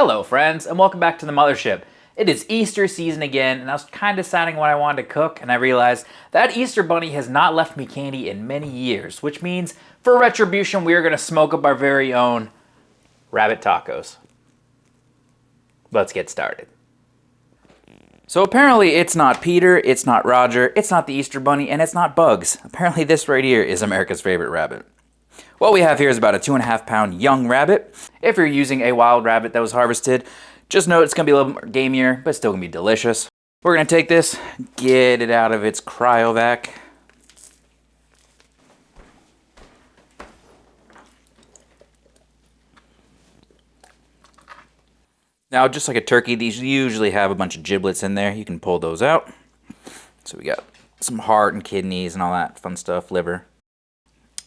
Hello friends, and welcome back to the Mothership. It is Easter season again, and I was kind of deciding what I wanted to cook, and I realized that Easter Bunny has not left me candy in many years, which means for retribution we are going to smoke up our very own rabbit tacos. Let's get started. So apparently it's not Peter, it's not Roger, it's not the Easter Bunny, and it's not Bugs. Apparently this right here is America's favorite rabbit. What we have here is about a 2.5 pound young rabbit. If you're using a wild rabbit that was harvested, just know it's going to be a little more gamier, but still going to be delicious. We're going to take this, get it out of its cryovac. Now, just like a turkey, these usually have a bunch of giblets in there. You can pull those out. So we got some heart and kidneys and all that fun stuff, liver.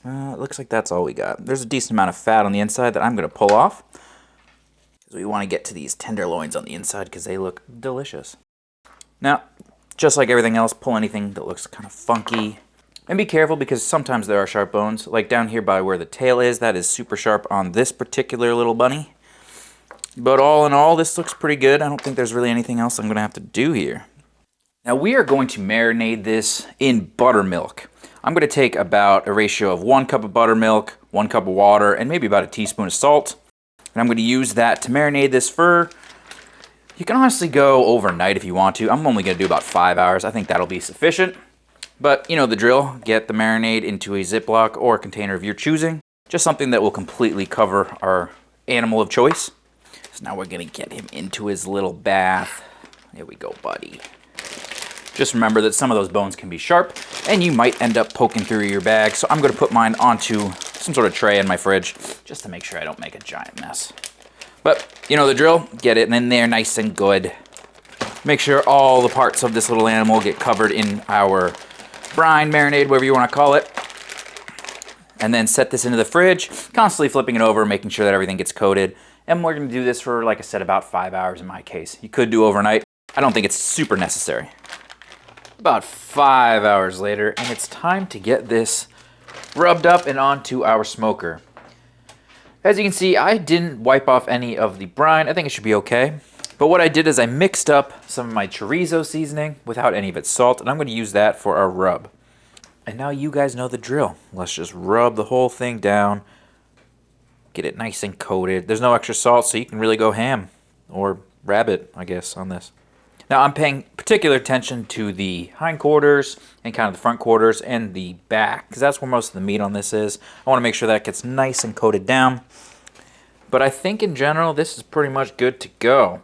It looks like that's all we got. There's a decent amount of fat on the inside that I'm going to pull off. So we want to get to these tenderloins on the inside because they look delicious. Now, just like everything else, pull anything that looks kind of funky. And be careful because sometimes there are sharp bones. Like down here by where the tail is, that is super sharp on this particular little bunny. But all in all, this looks pretty good. I don't think there's really anything else I'm going to have to do here. Now we are going to marinate this in buttermilk. I'm going to take about a ratio of 1 cup of buttermilk, 1 cup of water, and maybe about a teaspoon of salt. And I'm going to use that to marinate this for, you can honestly go overnight if you want to. I'm only going to do about 5 hours. I think that'll be sufficient. But you know the drill. Get the marinade into a Ziploc or a container of your choosing. Just something that will completely cover our animal of choice. So now we're going to get him into his little bath. There we go, buddy. Just remember that some of those bones can be sharp, and you might end up poking through your bag. So I'm going to put mine onto some sort of tray in my fridge, just to make sure I don't make a giant mess. But you know the drill. Get it in there nice and good. Make sure all the parts of this little animal get covered in our brine, marinade, whatever you want to call it. And then set this into the fridge, constantly flipping it over, making sure that everything gets coated. And we're going to do this for, like I said, about 5 hours in my case. You could do overnight. I don't think it's super necessary. About 5 hours later, and it's time to get this rubbed up and onto our smoker. As you can see, I didn't wipe off any of the brine. I think it should be okay. But what I did is I mixed up some of my chorizo seasoning without any of its salt, and I'm going to use that for our rub. And now you guys know the drill. Let's just rub the whole thing down. Get it nice and coated. There's no extra salt, so you can really go ham. Or rabbit, I guess, on this. Now I'm paying particular attention to the hindquarters and kind of the front quarters and the back, because that's where most of the meat on this is. I want to make sure that gets nice and coated down. But I think in general this is pretty much good to go.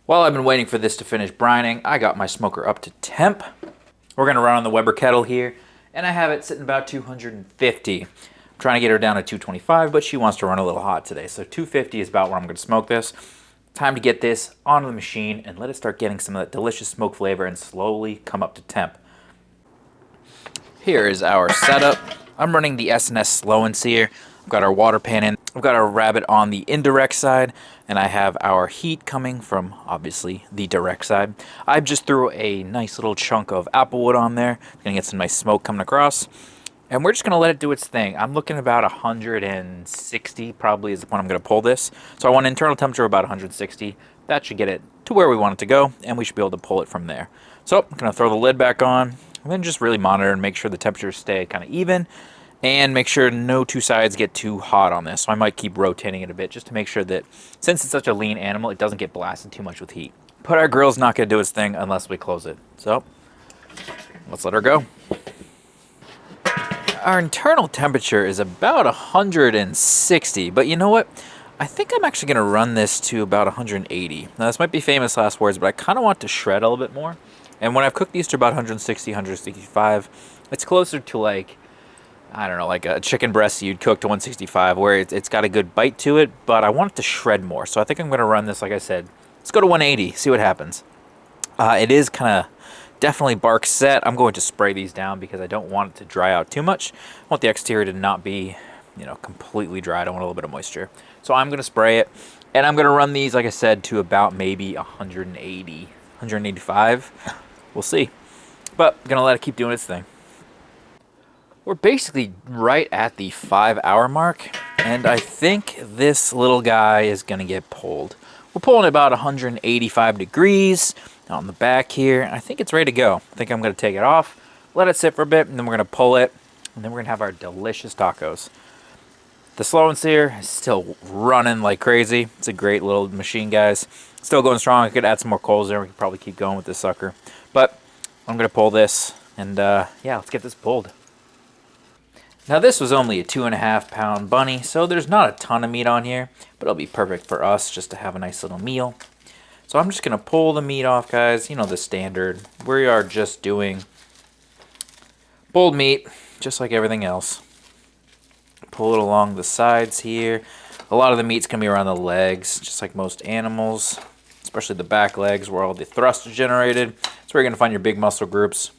While I've been waiting for this to finish brining, I got my smoker up to temp. We're going to run on the Weber Kettle here, and I have it sitting about 250. I'm trying to get her down to 225, but she wants to run a little hot today. So 250 is about where I'm going to smoke this. Time to get this onto the machine and let it start getting some of that delicious smoke flavor and slowly come up to temp. Here is our setup. I'm running the SNS Slow and Sear. I've got our water pan in. I've got our rabbit on the indirect side, and I have our heat coming from, obviously, the direct side. I just threw a nice little chunk of applewood on there. Gonna get some nice smoke coming across. And we're just going to let it do its thing. I'm looking about 160 probably is when I'm going to pull this. So I want internal temperature about 160. That should get it to where we want it to go, and we should be able to pull it from there. So I'm going to throw the lid back on, and then just really monitor and make sure the temperatures stay kind of even, and make sure no two sides get too hot on this. So I might keep rotating it a bit just to make sure that, since it's such a lean animal, it doesn't get blasted too much with heat. But our grill's not going to do its thing unless we close it. So let's let her go. Our internal temperature is about 160, but you know what? I think I'm actually going to run this to about 180. Now, this might be famous last words, but I kind of want to shred a little bit more. And when I've cooked these to about 160, 165, it's closer to like, I don't know, like a chicken breast you'd cook to 165, where it's got a good bite to it, but I want it to shred more. So I think I'm going to run this, like I said, let's go to 180, see what happens. It is kind of definitely bark set. I'm going to spray these down because I don't want it to dry out too much. I want the exterior to not be, you know, completely dry. I don't want a little bit of moisture. So I'm going to spray it, and I'm going to run these, like I said, to about maybe 180, 185. We'll see. But I'm going to let it keep doing its thing. We're basically right at the 5 hour mark. And I think this little guy is going to get pulled. We're pulling about 185 degrees on the back here. I think it's ready to go. I think I'm going to take it off, let it sit for a bit, and then we're going to pull it. And then we're going to have our delicious tacos. The Slow and Sear is still running like crazy. It's a great little machine, guys. Still going strong. I could add some more coals there. We could probably keep going with this sucker. But I'm going to pull this. And yeah, let's get this pulled. Now this was only a 2.5 pound bunny, so there's not a ton of meat on here, but it'll be perfect for us just to have a nice little meal. So I'm just going to pull the meat off, guys. You know, the standard. We are just doing pulled meat, just like everything else. Pull it along the sides here. A lot of the meat's going to be around the legs, just like most animals, especially the back legs where all the thrust is generated. That's where you're going to find your big muscle groups.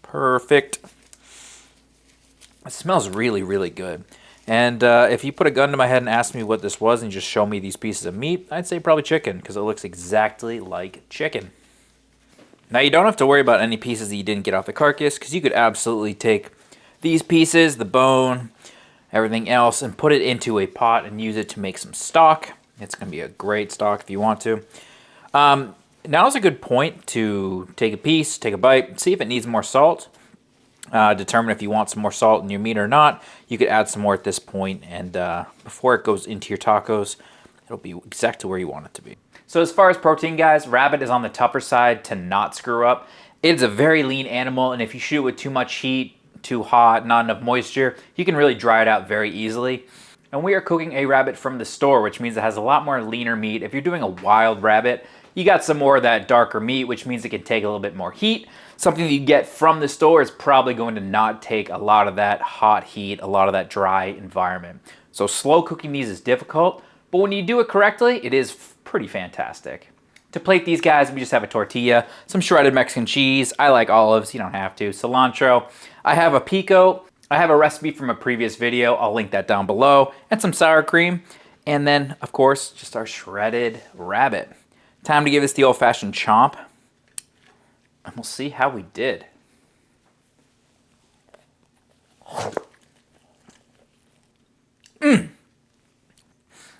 Perfect. It smells really, really good. And if you put a gun to my head and asked me what this was and just show me these pieces of meat, I'd say probably chicken, because it looks exactly like chicken. Now you don't have to worry about any pieces that you didn't get off the carcass, because you could absolutely take these pieces, the bone, everything else, and put it into a pot and use it to make some stock. It's going to be a great stock if you want to. Now is a good point to take a piece, take a bite, see if it needs more salt. Determine if you want some more salt in your meat or not. You could add some more at this point, and before it goes into your tacos, it'll be exactly where you want it to be. So as far as protein, guys, rabbit is on the tougher side to not screw up. It's a very lean animal, and if you shoot it with too much heat, too hot, not enough moisture, you can really dry it out very easily. And we are cooking a rabbit from the store, which means it has a lot more leaner meat. If you're doing a wild rabbit, you got some more of that darker meat, which means it can take a little bit more heat. Something that you get from the store is probably going to not take a lot of that hot heat, a lot of that dry environment. So slow cooking these is difficult, but when you do it correctly, it is pretty fantastic. To plate these guys, we just have a tortilla, some shredded Mexican cheese. I like olives, you don't have to. Cilantro. I have a pico. I have a recipe from a previous video. I'll link that down below. And some sour cream. And then, of course, just our shredded rabbit. Time to give this the old-fashioned chomp. And we'll see how we did.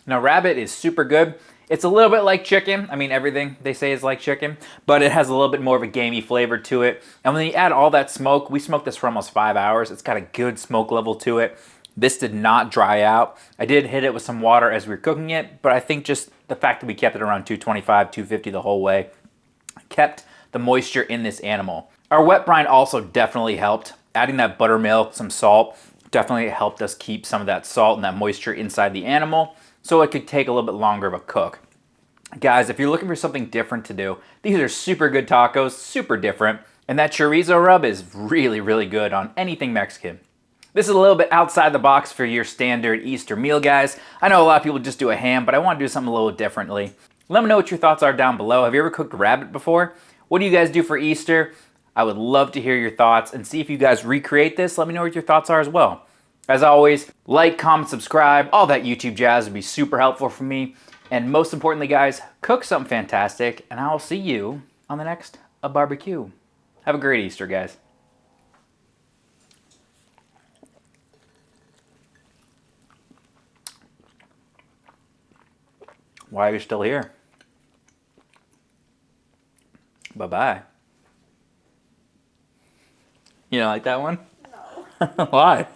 Now, rabbit is super good. It's a little bit like chicken. I mean, everything they say is like chicken, but it has a little bit more of a gamey flavor to it. And when you add all that smoke, we smoked this for almost 5 hours. It's got a good smoke level to it. This did not dry out. I did hit it with some water as we were cooking it, but I think just the fact that we kept it around 225, 250 the whole way kept the moisture in this animal. Our wet brine also definitely helped. Adding that buttermilk, some salt, definitely helped us keep some of that salt and that moisture inside the animal, so it could take a little bit longer of a cook. Guys, if you're looking for something different to do, these are super good tacos, super different, and that chorizo rub is really, really good on anything Mexican. This is a little bit outside the box for your standard Easter meal, guys. I know a lot of people just do a ham, but I want to do something a little differently. Let me know what your thoughts are down below. Have you ever cooked rabbit before? What do you guys do for Easter? I would love to hear your thoughts and see if you guys recreate this. Let me know what your thoughts are as well. As always, like, comment, subscribe, all that YouTube jazz would be super helpful for me. And most importantly, guys, cook something fantastic, and I will see you on the next barbecue. Have a great Easter, guys. Why are you still here? Bye-bye. You don't like that one? No. Why?